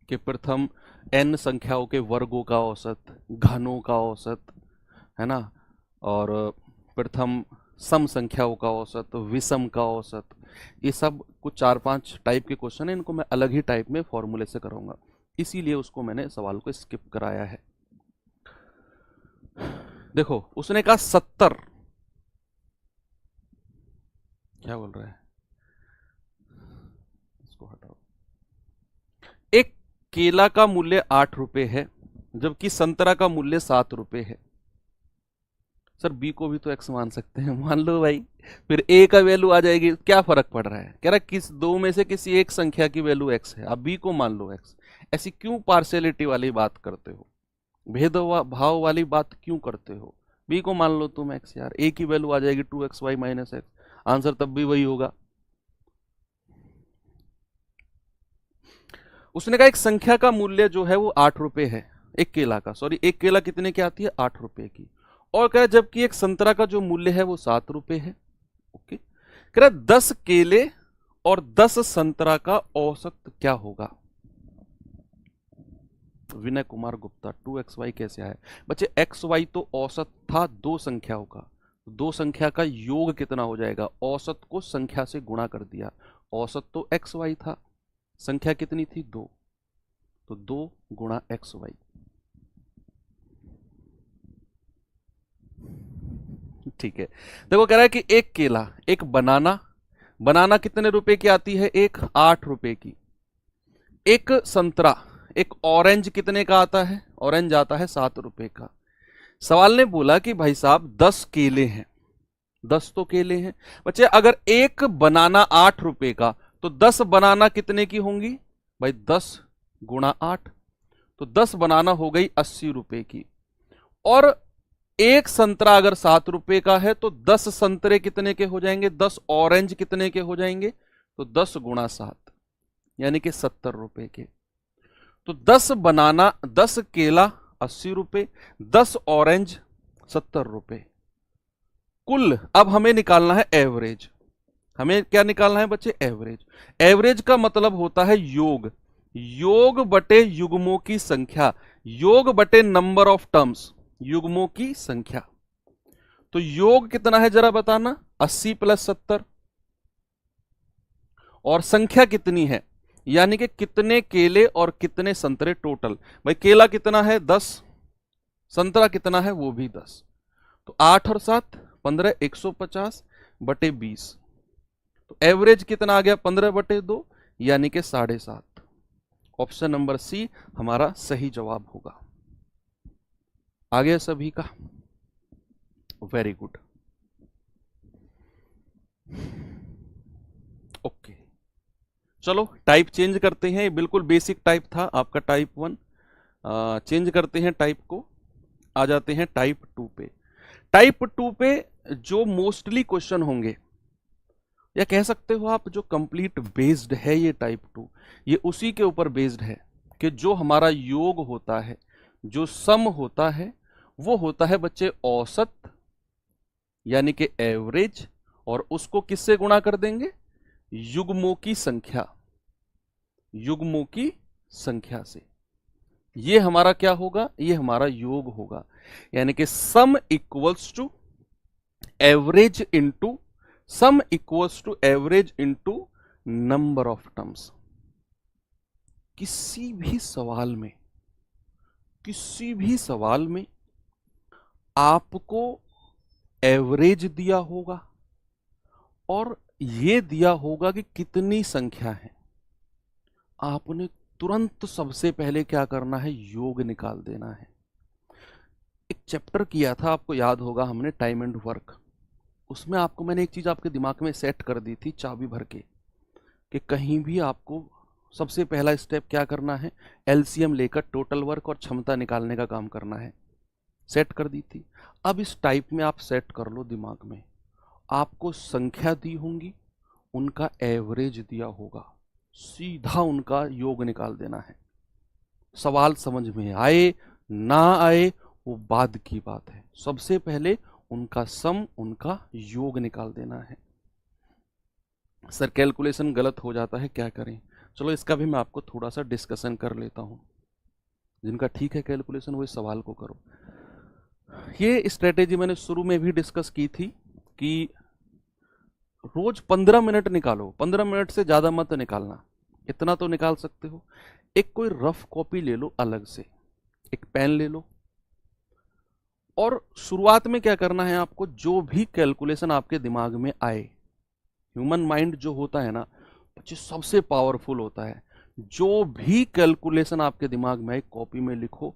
कि प्रथम n संख्याओं के वर्गों का औसत, घनों का औसत, है ना, और प्रथम सम संख्याओं का औसत, विषम का औसत, ये सब कुछ 4-5 टाइप के क्वेश्चन है, इनको मैं अलग ही टाइप में फॉर्मूले से कराऊंगा, इसीलिए उसको मैंने सवाल को स्किप कराया है। देखो उसने कहा 70, क्या बोल रहा है, इसको हटाओ। एक केला का मूल्य 8 रुपए है जबकि संतरा का मूल्य 7 रुपए है। सर बी को भी तो एक्स मान सकते हैं, मान लो भाई, फिर ए का वैल्यू आ जाएगी, क्या फर्क पड़ रहा है, कह रहा किस दो में से किसी एक संख्या की वैल्यू एक्स है, आप बी को मान लो एक्स। ऐसी क्यों पार्शियलिटी वाली बात करते हो, भेदभाव वाली बात क्यों करते हो, बी को मान लो तुम एक्स यार, ए की वैल्यू आ जाएगी 2xy माइनस एक्स, आंसर तब भी वही होगा। उसने कहा एक संख्या का मूल्य जो है वो 8 रुपए है, एक केला का, सॉरी एक केला कितने की आती है, 8 रुपए की, और कह रहा जबकि एक संतरा का जो मूल्य है वो 7 रुपए है। ओके, कह रहा 10 केले और 10 संतरा का औसत क्या होगा। विनय कुमार गुप्ता 2xy कैसे आया बच्चे, xy तो औसत था दो संख्याओं का, दो संख्या का योग कितना हो जाएगा, औसत को संख्या से गुणा कर दिया, औसत तो xy था, संख्या कितनी थी 2, तो 2 गुणा xy। ठीक है, देखो कह रहा है कि एक केला, एक बनाना, बनाना कितने रुपए की आती है, एक 8 रुपए की, एक संतरा, एक ऑरेंज कितने का आता है, ऑरेंज आता है 7 रुपए का। सवाल ने बोला कि भाई साहब 10 केले हैं, 10 तो केले हैं बच्चे, अगर एक बनाना 8 रुपए का तो 10 बनाना कितने की होंगी भाई, 10 गुणा 8, तो 10 बनाना हो गई 80 रुपए की, और एक संतरा अगर 7 रुपए का है तो 10 संतरे कितने के हो जाएंगे, 10 ऑरेंज कितने के हो जाएंगे, तो 10 गुणा 7 यानी कि 70 रुपए के। तो 10 बनाना, 10 केला 80 रुपए, 10 ऑरेंज 70 रुपए, कुल अब हमें निकालना है एवरेज। हमें क्या निकालना है बच्चे, एवरेज। एवरेज का मतलब होता है योग, योग बटे युग्मों की संख्या, योग बटे नंबर ऑफ टर्म्स, युग्मों की संख्या। तो योग कितना है जरा बताना, 80 + 70, और संख्या कितनी है, यानी कि कितने केले और कितने संतरे टोटल। भाई केला कितना है 10, संतरा कितना है वो भी 10, तो 8 और 7 15, 150 बटे 20, तो एवरेज कितना आ गया 15/2 यानी कि 7.5। ऑप्शन नंबर सी हमारा सही जवाब होगा। आ गया सभी का, वेरी गुड। ओके चलो टाइप चेंज करते हैं, बिल्कुल बेसिक टाइप था आपका टाइप 1, चेंज करते हैं टाइप को, आ जाते हैं टाइप 2 पे। टाइप 2 पे जो मोस्टली क्वेश्चन होंगे, या कह सकते हो आप जो कंप्लीट बेस्ड है ये टाइप 2, ये उसी के ऊपर बेस्ड है कि जो हमारा योग होता है, जो सम होता है, वो होता है बच्चे औसत यानी कि एवरेज, और उसको किससे गुणा कर देंगे, युग्मों की संख्या, युग्मों की संख्या से। ये हमारा क्या होगा, ये हमारा योग होगा, यानी कि sum equals to average into, sum equals to average into number of terms. किसी भी सवाल में, किसी भी सवाल में आपको एवरेज दिया होगा और ये दिया होगा कि कितनी संख्या है, आपने तुरंत सबसे पहले क्या करना है, योग निकाल देना है। एक चैप्टर किया था, आपको याद होगा, हमने टाइम एंड वर्क। उसमें आपको मैंने एक चीज आपके दिमाग में सेट कर दी थी चाबी भर के, कि कहीं भी आपको सबसे पहला स्टेप क्या करना है, एलसीएम लेकर टोटल वर्क और क्षमता निकालने का काम करना है। सेट कर दी थी। अब इस टाइप में आप सेट कर लो दिमाग में, आपको संख्या दी होंगी, उनका एवरेज दिया होगा, सीधा उनका योग निकाल देना है। सवाल समझ में आए ना आए वो बाद की बात है, सबसे पहले उनका सम, उनका योग निकाल देना है। सर कैलकुलेशन गलत हो जाता है, क्या करें? चलो इसका भी मैं आपको थोड़ा सा डिस्कशन कर लेता हूं। जिनका ठीक है कैलकुलेशन वो इस सवाल को करो। ये स्ट्रेटेजी मैंने शुरू में भी डिस्कस की थी कि रोज 15 मिनट निकालो, 15 मिनट से ज्यादा मत निकालना, इतना तो निकाल सकते हो। एक कोई रफ कॉपी ले लो, अलग से एक पेन ले लो, और शुरुआत में क्या करना है आपको, जो भी कैलकुलेशन आपके दिमाग में आए, ह्यूमन माइंड जो होता है ना बच्चे सबसे पावरफुल होता है, जो भी कैलकुलेशन आपके दिमाग में आए कॉपी में लिखो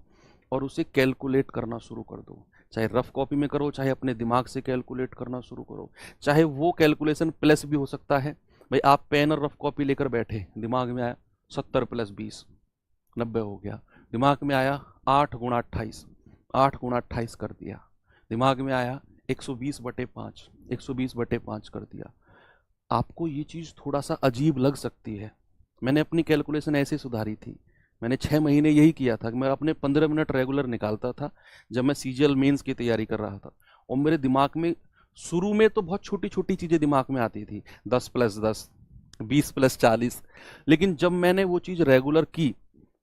और उसे कैलकुलेट करना शुरू कर दो। चाहे रफ कॉपी में करो, चाहे अपने दिमाग से कैलकुलेट करना शुरू करो। चाहे वो कैलकुलेशन प्लस भी हो सकता है, भाई आप पेन और रफ कॉपी लेकर बैठे, दिमाग में आया 70 + 20 90 हो गया, दिमाग में आया 8 × 28 8 × 28 कर दिया, दिमाग में आया 120/5 120/5 कर दिया। आपको ये चीज़ थोड़ा सा अजीब लग सकती है, मैंने अपनी कैलकुलेशन ऐसे सुधारी थी। मैंने 6 महीने यही किया था कि मैं अपने 15 मिनट रेगुलर निकालता था जब मैं सीजीएल मेंस की तैयारी कर रहा था, और मेरे दिमाग में शुरू में तो बहुत छोटी छोटी चीज़ें दिमाग में आती थी, 10 + 10 20 + 40, लेकिन जब मैंने वो चीज़ रेगुलर की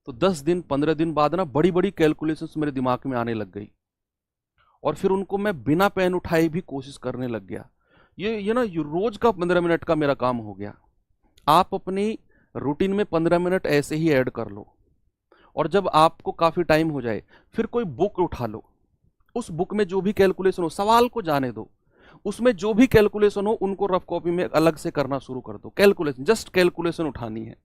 तो 10 दिन 15 दिन बाद ना बड़ी बड़ी कैलकुलेशंस मेरे दिमाग में आने लग गई, और फिर उनको मैं बिना पेन उठाए भी कोशिश करने लग गया। ये ना ये रोज का 15 मिनट का मेरा काम हो गया। आप अपनी रूटीन में 15 मिनट ऐसे ही ऐड कर लो, और जब आपको काफी टाइम हो जाए फिर कोई बुक उठा लो, उस बुक में जो भी कैलकुलेशन हो, सवाल को जाने दो, उसमें जो भी कैलकुलेशन हो उनको रफ कॉपी में अलग से करना शुरू कर दो। कैलकुलेशन, जस्ट कैलकुलेशन उठानी है,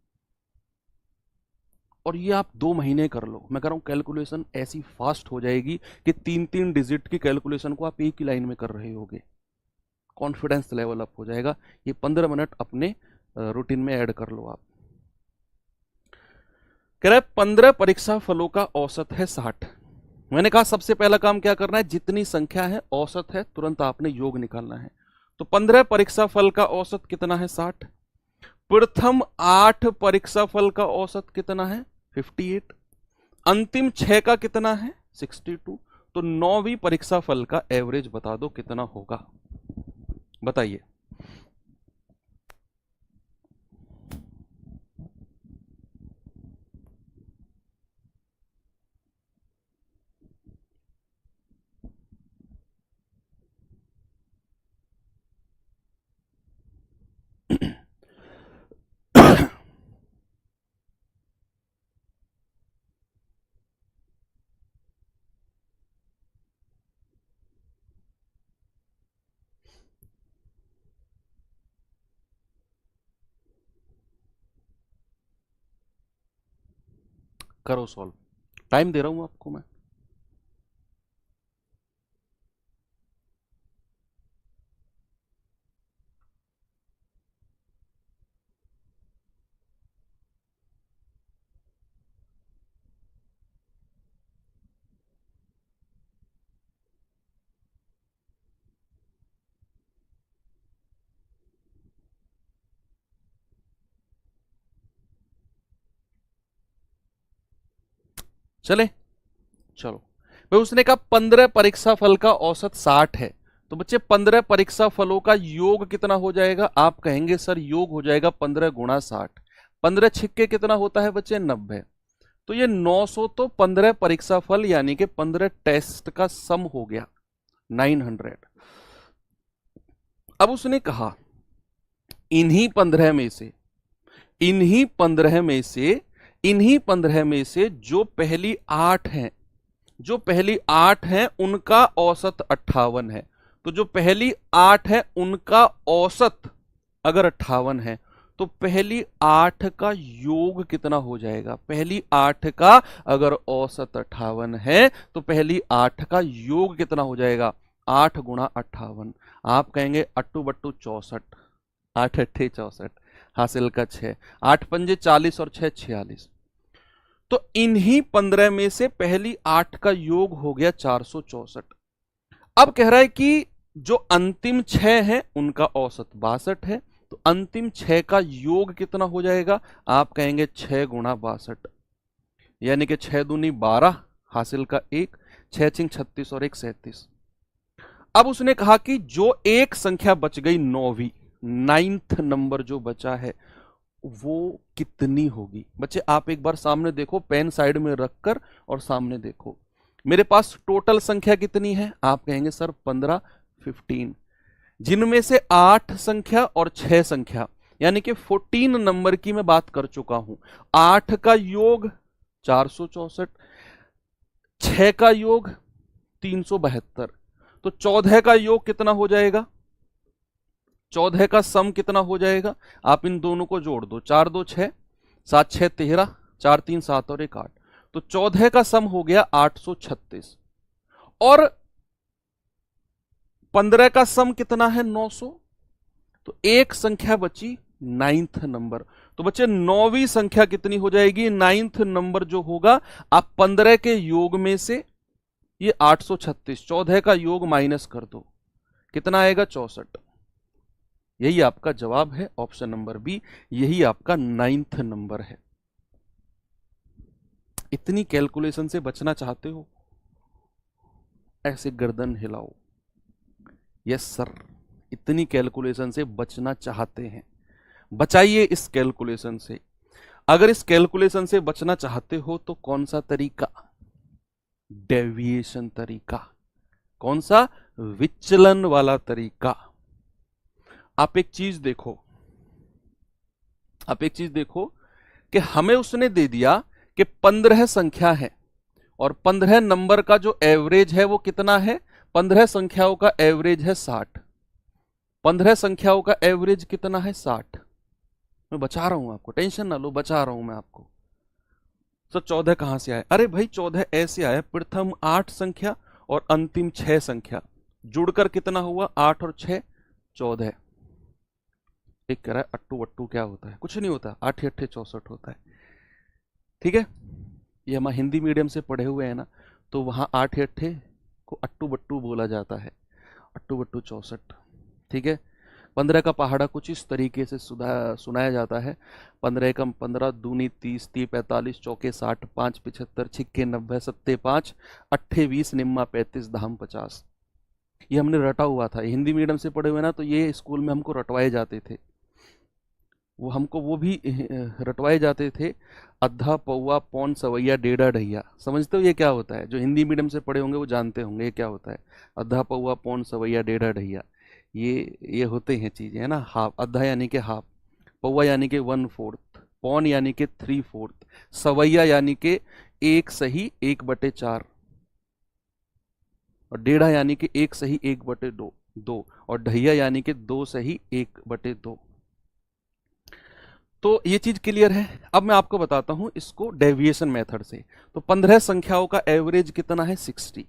और ये आप 2 महीने कर लो। मैं कह रहा हूं कैलकुलेशन ऐसी फास्ट हो जाएगी कि 3-3 डिजिट की कैलकुलेशन को आप एक ही लाइन में कर रहे होगे, कॉन्फिडेंस लेवल अप हो जाएगा। ये 15 मिनट अपने रूटीन में ऐड कर लो आप। कह रहा है 15 परीक्षा फलों का औसत है 60। मैंने कहा सबसे पहला काम क्या करना है, जितनी संख्या है औसत है तुरंत आपने योग निकालना है। तो 15 परीक्षा फल का औसत कितना है, 60। प्रथम 8 परीक्षा फल का औसत कितना है, 58। अंतिम 6 का कितना है, 62। तो 9वीं परीक्षा फल का एवरेज बता दो कितना होगा, बताइए। करो सॉल्व, टाइम दे रहा हूं आपको मैं। चले, चलो भाई, उसने कहा 15 परीक्षा फल का औसत 60 है, तो बच्चे 15 परीक्षा फलों का योग कितना हो जाएगा? आप कहेंगे सर योग हो जाएगा 15 × 60, 15 छिक्के कितना होता है बच्चे, 90। तो ये 900 तो 15 परीक्षा फल यानी कि 15 टेस्ट का सम हो गया, 900। अब उसने कहा इन्हीं 15 में से, इन्हीं 15 में से, इन्हीं 15 में से जो पहली 8 हैं, जो पहली 8 हैं उनका औसत 58 है। तो जो पहली 8 है उनका औसत अगर 58 है तो पहली 8 का योग कितना हो जाएगा? पहली 8 का अगर औसत 58 है तो पहली 8 का योग कितना हो जाएगा? 8 गुणा 58। आप कहेंगे अट्टू बट्टू 64, 8 अट्ठे 64, हासिल का 6, 8 पंजे 40 और 6 46। तो इन्हीं 15 में से पहली 8 का योग हो गया 464। अब कह रहा है कि जो अंतिम 6 हैं उनका औसत 62 है, तो अंतिम 6 का योग कितना हो जाएगा? आप कहेंगे 6 गुणा 62, यानी कि 6 दूनी 12, हासिल का 1, 6 छिंग 36 और 1 37। अब उसने कहा कि जो एक संख्या बच गई 9वीं, 9th नंबर जो बचा है वो कितनी होगी? बच्चे आप एक बार सामने देखो, पेन साइड में रखकर और सामने देखो। मेरे पास टोटल संख्या कितनी है? आप कहेंगे सर 15, 15, जिनमें से 8 संख्या और 6 संख्या, यानी कि 14 नंबर की मैं बात कर चुका हूं। 8 का योग 464, 6 का योग 372, तो 14 का योग कितना हो जाएगा? 14 का सम कितना हो जाएगा? आप इन दोनों को जोड़ दो, 4 2 6, 7 6 13, 4 3 7 और 1 8, तो 14 का सम हो गया 836, और 15 का सम कितना है? 900। तो एक संख्या बची 9th नंबर। तो बच्चे 9वीं संख्या कितनी हो जाएगी? 9th नंबर जो होगा, आप 15 के योग में से ये 836, 14 का योग माइनस कर दो, कितना आएगा? 64। यही आपका जवाब है, ऑप्शन नंबर बी, यही आपका 9th नंबर है। इतनी कैलकुलेशन से बचना चाहते हो? ऐसे गर्दन हिलाओ, यस सर, इतनी कैलकुलेशन से बचना चाहते हैं, बचाइए इस कैलकुलेशन से। अगर इस कैलकुलेशन से बचना चाहते हो तो कौन सा तरीका? डेविएशन तरीका। कौन सा? विचलन वाला तरीका। आप एक चीज देखो, आप एक चीज देखो कि हमें उसने दे दिया कि 15 संख्या है और 15 नंबर का जो एवरेज है वो कितना है? 15 संख्याओं का एवरेज है 60। 15 संख्याओं का एवरेज कितना है? 60। मैं बचा रहा हूं आपको, टेंशन ना लो, बचा रहा हूं मैं आपको। तो 14 कहां से आया? अरे भाई 14 ऐसे आया, प्रथम 8 संख्या और अंतिम 6 संख्या जुड़कर कितना हुआ? 8 और 6 14। एक कह रहा है अट्टू वट्टू क्या होता है? कुछ नहीं होता, 8 अट्ठे 64 होता है। ठीक है, ये हम हिंदी मीडियम से पढ़े हुए हैं ना, तो वहां 8 अट्ठे को अट्टू बट्टू बोला जाता है, अट्टू बट्टू 64। ठीक है, 15 का पहाड़ा कुछ इस तरीके से सुनाया जाता है। 15 एकम 15, दूनी 30, 30 45, चौके 60, 5 75, छिक्के 90, सत्ते 5, अट्ठे 20, निम्मा 35, धाम 50। ये हमने रटा हुआ था, हिंदी मीडियम से पढ़े हुए ना, तो ये स्कूल में हमको रटवाए जाते थे। वो भी रटवाए जाते थे। अद्धा पौवा पौन सवैया डेढ़ा ढैया, समझते हो ये क्या होता है? जो हिंदी मीडियम से पढ़े होंगे वो जानते होंगे ये क्या होता है। अद्धा पौवा पौन सवैया डेढ़ा ढैया, ये होते हैं चीजें, है ना। हाफ, अद्धा यानी कि हाफ, पौवा यानी कि 1/4, पौन यानी कि 3/4, सवैया यानी कि 1 सही 1/4, और डेढ़ा यानी कि 1 सही 1/2, और ढैया यानी कि 2 सही 1/2। तो ये चीज क्लियर है। अब मैं आपको बताता हूं इसको डेविएशन मेथड से। तो 15 संख्याओं का एवरेज कितना है? 60।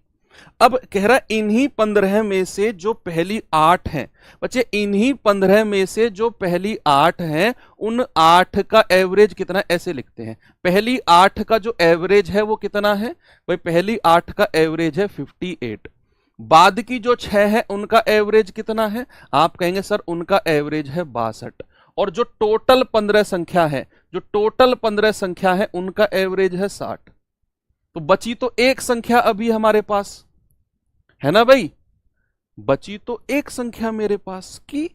अब कह रहा है इन्हीं 15 में से जो पहली 8 हैं, बच्चे इन्हीं 15 में से जो पहली 8 हैं उन 8 का एवरेज कितना? ऐसे लिखते हैं, पहली 8 का जो एवरेज है वो कितना है भाई? पहली 8 का एवरेज है 58। बाद की जो 6 है उनका एवरेज कितना है? आप कहेंगे सर उनका एवरेज है 62। और जो टोटल 15 संख्या है, जो टोटल 15 संख्या है उनका एवरेज है 60। तो बची तो एक संख्या अभी हमारे पास, है ना भाई? बची तो एक संख्या मेरे पास कि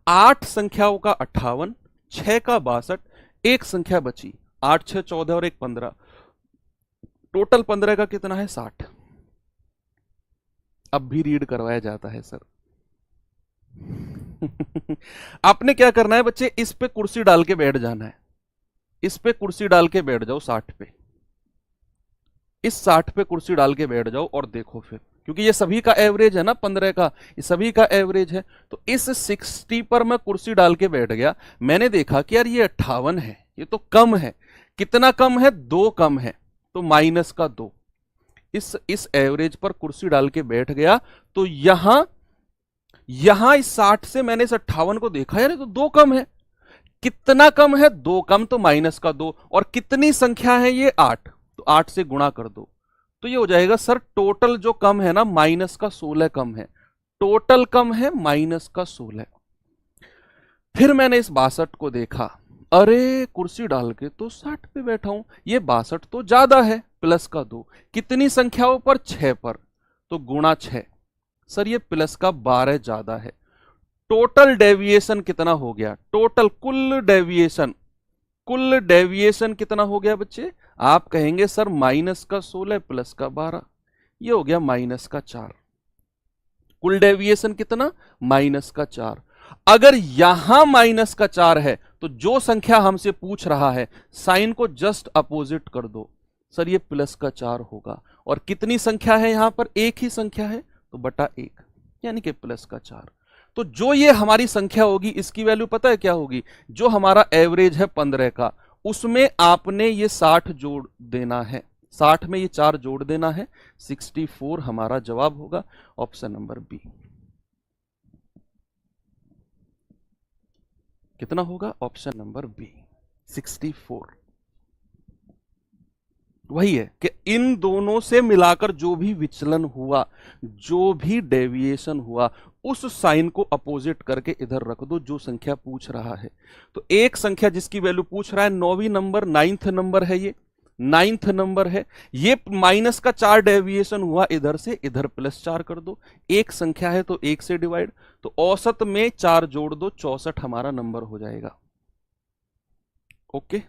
8 संख्याओं का 58, 6 का 62, एक संख्या बची, 8 6 14 और 1 15, टोटल 15 का कितना है? 60। अब भी रीड करवाया जाता है सर। आपने क्या करना है बच्चे? इस पे कुर्सी डाल के बैठ जाना है, इस पे कुर्सी डाल के बैठ जाओ 60 पे, इस 60 पे कुर्सी डाल के बैठ जाओ और देखो फिर क्योंकि ये सभी का एवरेज है ना 15 का, ये सभी का एवरेज है। तो इस 60 पर मैं कुर्सी डाल के बैठ गया, मैंने देखा कि यार ये 58 है, ये तो कम है। कितना कम है? 2 कम है, तो माइनस का 2। इस एवरेज पर कुर्सी डाल के बैठ गया, तो यहां इस 60 से मैंने इस 58 को देखा, यार ये तो 2 कम है। कितना कम है? 2 कम, तो माइनस का 2। और कितनी संख्या है ये? 8, तो 8 से गुणा कर दो, तो ये हो जाएगा सर टोटल जो कम है ना माइनस का 16 कम है, टोटल कम है माइनस का 16। फिर मैंने इस 62 को देखा, अरे कुर्सी डाल के तो 60 पे बैठा हूं, ये 62 तो ज्यादा है, प्लस का 2। कितनी संख्याओं पर? 6 पर, तो गुणा 6। सर ये प्लस का 12 ज्यादा है। टोटल डेविएशन कितना हो गया? टोटल कुल डेविएशन कितना हो गया बच्चे? आप कहेंगे सर माइनस का 16 प्लस का 12, ये हो गया माइनस का 4। कुल डेविएशन कितना? माइनस का 4। अगर यहां माइनस का 4 है, तो जो संख्या हमसे पूछ रहा है साइन को जस्ट अपोजिट कर दो, सर ये प्लस का 4 होगा। और कितनी संख्या है यहां पर? एक ही संख्या है, तो बटा 1, यानी कि प्लस का 4। तो जो ये हमारी संख्या होगी, इसकी वैल्यू पता है क्या होगी? जो हमारा एवरेज है 15 का, उसमें आपने ये 60 जोड़ देना है, 60 में ये 4 जोड़ देना है, 64 हमारा जवाब होगा, ऑप्शन नंबर बी। कितना होगा? Option number B 64। वही है कि इन दोनों से मिलाकर जो भी विचलन हुआ, जो भी डेविएशन हुआ, उस साइन को अपोजिट करके इधर रख दो जो संख्या पूछ रहा है। तो एक संख्या जिसकी वैल्यू पूछ रहा है 9वीं नंबर, 9th नंबर है, ये 9th नंबर है, ये माइनस का 4 डेविएशन हुआ इधर से, इधर प्लस 4 कर दो। एक संख्या है तो 1 से डिवाइड, तो औसत में 4 जोड़ दो, 64 हमारा नंबर हो जाएगा। ओके,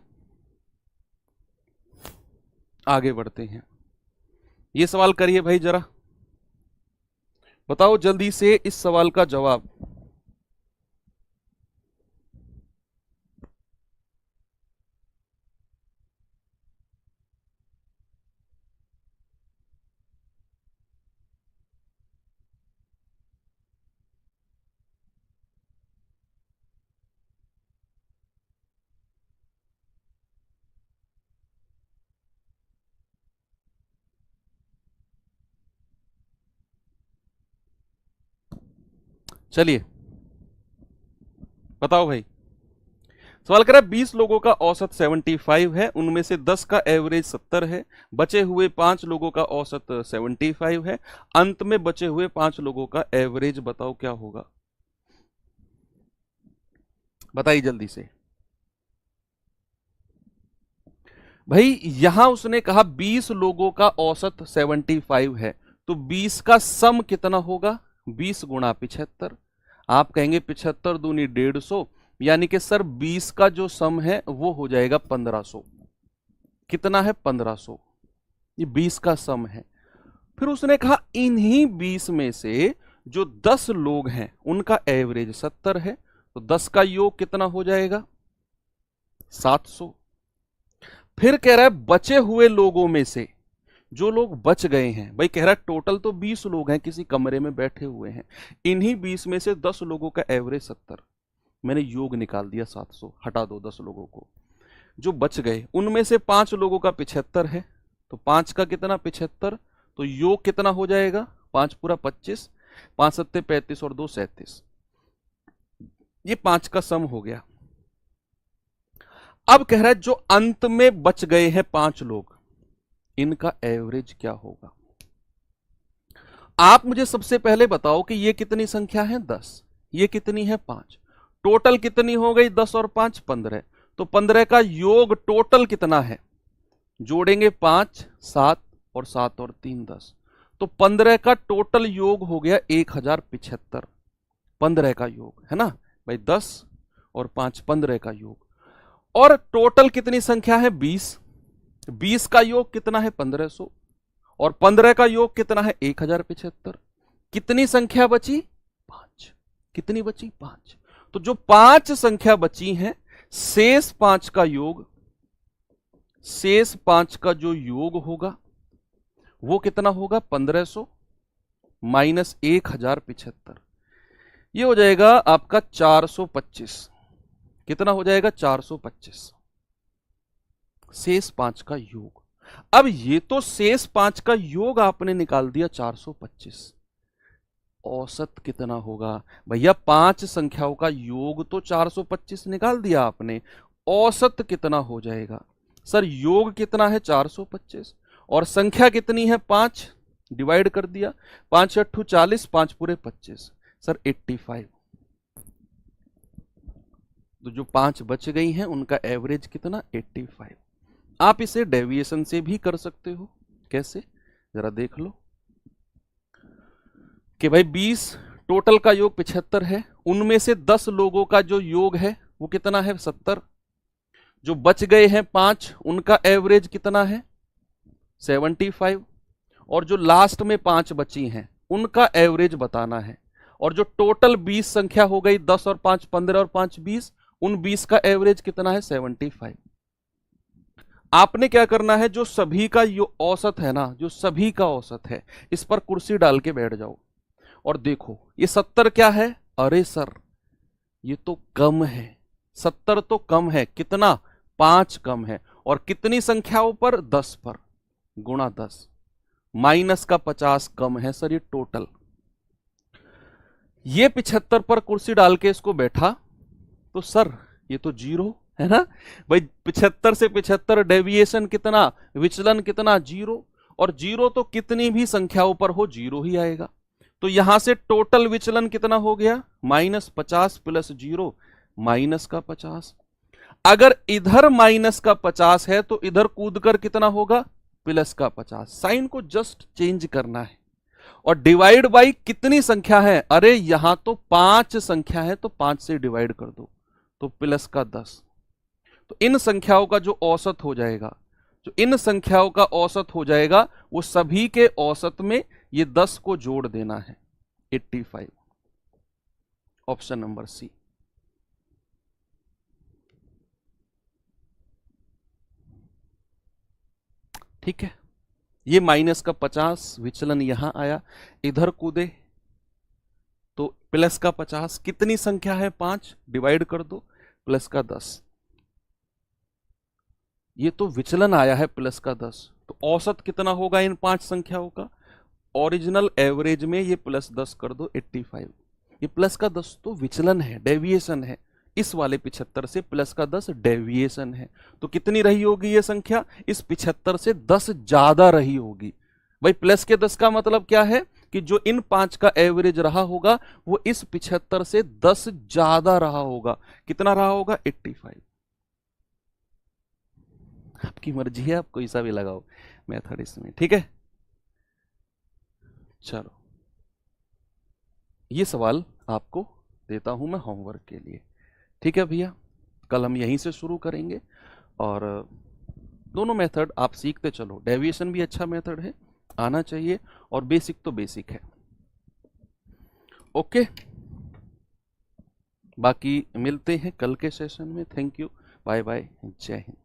आगे बढ़ते हैं। ये सवाल करिए भाई जरा, बताओ जल्दी से इस सवाल का जवाब। चलिए बताओ भाई। सवाल कर रहा है 20 लोगों का औसत 75 है, उनमें से 10 का एवरेज 70 है, बचे हुए 5 लोगों का औसत 75 है, अंत में बचे हुए 5 लोगों का एवरेज बताओ क्या होगा? बताइए जल्दी से भाई। यहां उसने कहा 20 लोगों का औसत 75 है, तो 20 का सम कितना होगा? 20 गुणा 75। आप कहेंगे 75 दूनी 150, यानी कि सर 20 का जो सम है वो हो जाएगा 1500। कितना है? 1500। ये 20 का सम है। फिर उसने कहा इन्हीं 20 में से जो 10 लोग हैं उनका एवरेज 70 है, तो 10 का योग कितना हो जाएगा? 700। फिर कह रहा है बचे हुए लोगों में से जो लोग बच गए हैं, भाई कह रहा है टोटल तो 20 लोग हैं, किसी कमरे में बैठे हुए हैं, इन्हीं 20 में से 10 लोगों का एवरेज 70। मैंने योग निकाल दिया 700, हटा दो 10 लोगों को। जो बच गए उनमें से 5 लोगों का 75 है, तो 5 का कितना? 75, तो योग कितना हो जाएगा? 5 पूरा 25, 5 सत्ते 35 और 2 37। ये 5 का सम हो गया। अब कह रहा है जो अंत में बच गए हैं 5 लोग, इनका एवरेज क्या होगा? आप मुझे सबसे पहले बताओ कि ये कितनी संख्या है? 10, ये कितनी है? 5। टोटल कितनी हो गई? 10 और 5 15। तो 15 का योग टोटल कितना है? जोड़ेंगे 5 7 और 7 और 3 10, तो 15 का टोटल योग हो गया 1075। 15 का योग है ना भाई, 10 और 5 15 का योग। और टोटल कितनी संख्या है? 20। 20 का योग कितना है? 1500। और 15 का योग कितना है? 1075। कितनी संख्या बची? 5। कितनी बची? 5। तो जो 5 संख्या बची हैं, शेष 5 का योग, शेष 5 का जो योग होगा वो कितना होगा? 1500 माइनस 1075, ये हो जाएगा आपका 425। कितना हो जाएगा? 425। शेष 5 का योग। अब ये तो शेष 5 का योग आपने निकाल दिया 425। औसत कितना होगा भैया? 5 संख्याओं का योग तो 425 निकाल दिया आपने, औसत कितना हो जाएगा? सर योग कितना है? 425 और संख्या कितनी है? 5, डिवाइड कर दिया। 5 अट्ठू 40, 5 पूरे 25, सर 85। तो जो 5 बच गई हैं उनका एवरेज कितना? 85। आप इसे डेविएशन से भी कर सकते हो। कैसे? जरा देख लो कि भाई 20 टोटल का योग 75 है, उनमें से 10 लोगों का जो योग है वो कितना है? 70। जो बच गए हैं 5, उनका एवरेज कितना है? 75। और जो लास्ट में 5 बची हैं उनका एवरेज बताना है। और जो टोटल 20 संख्या हो गई, 10 और 5 15 और 5 20, उन 20 का एवरेज कितना है? 75। आपने क्या करना है? जो सभी का औसत है ना, जो सभी का औसत है, इस पर कुर्सी डाल के बैठ जाओ और देखो ये 70 क्या है? अरे सर ये तो कम है। 70 तो कम है, कितना? 5 कम है। और कितनी संख्याओं पर? 10 पर, गुणा 10। माइनस का 50 कम है सर ये टोटल। ये 75 पर कुर्सी डाल के इसको बैठा तो सर ये तो 0 है ना भाई। 75 से 75 डेविएशन कितना? विचलन कितना? 0। और 0 तो कितनी भी संख्याओं पर हो 0 ही आएगा। तो यहां से टोटल विचलन कितना हो गया? -50 प्लस 0, माइनस का 50। अगर इधर माइनस का 50 है तो इधर कूद कर कितना होगा? प्लस का 50। साइन को जस्ट चेंज करना है। और डिवाइड बाई कितनी संख्या है? अरे यहां तो 5 संख्या है तो 5 से डिवाइड कर दो तो प्लस का 10। तो इन संख्याओं का जो औसत हो जाएगा, जो इन संख्याओं का औसत हो जाएगा, वो सभी के औसत में ये 10 को जोड़ देना है, 85। Option number C. ठीक है, ये माइनस का 50 विचलन यहां आया, इधर कूदे तो प्लस का 50। कितनी संख्या है? 5, डिवाइड कर दो, प्लस का 10। ये तो विचलन आया है प्लस का 10, तो औसत कितना होगा इन 5 संख्याओं का? ओरिजिनल एवरेज में ये प्लस 10 कर दो, 85। ये प्लस का 10 तो विचलन है, डेविएशन है। इस वाले 75 से प्लस का 10 डेविएशन है। तो कितनी रही होगी ये संख्या? इस 75 से 10 ज्यादा रही होगी। भाई प्लस के 10 का मतलब क्या है? कि जो इन 5 का एवरेज रहा होगा वो इस 75 से 10 ज्यादा रहा होगा। कितना रहा होगा? 85। आपकी मर्जी है, आप कोई सा भी लगाओ मेथड इसमें। ठीक है, चलो ये सवाल आपको देता हूं मैं होमवर्क के लिए। ठीक है भैया, कल हम यहीं से शुरू करेंगे और दोनों मेथड आप सीखते चलो। डेविएशन भी अच्छा मेथड है, आना चाहिए, और बेसिक तो बेसिक है। ओके, बाकी मिलते हैं कल के सेशन में। थैंक यू, बाय बाय, जय हिंद।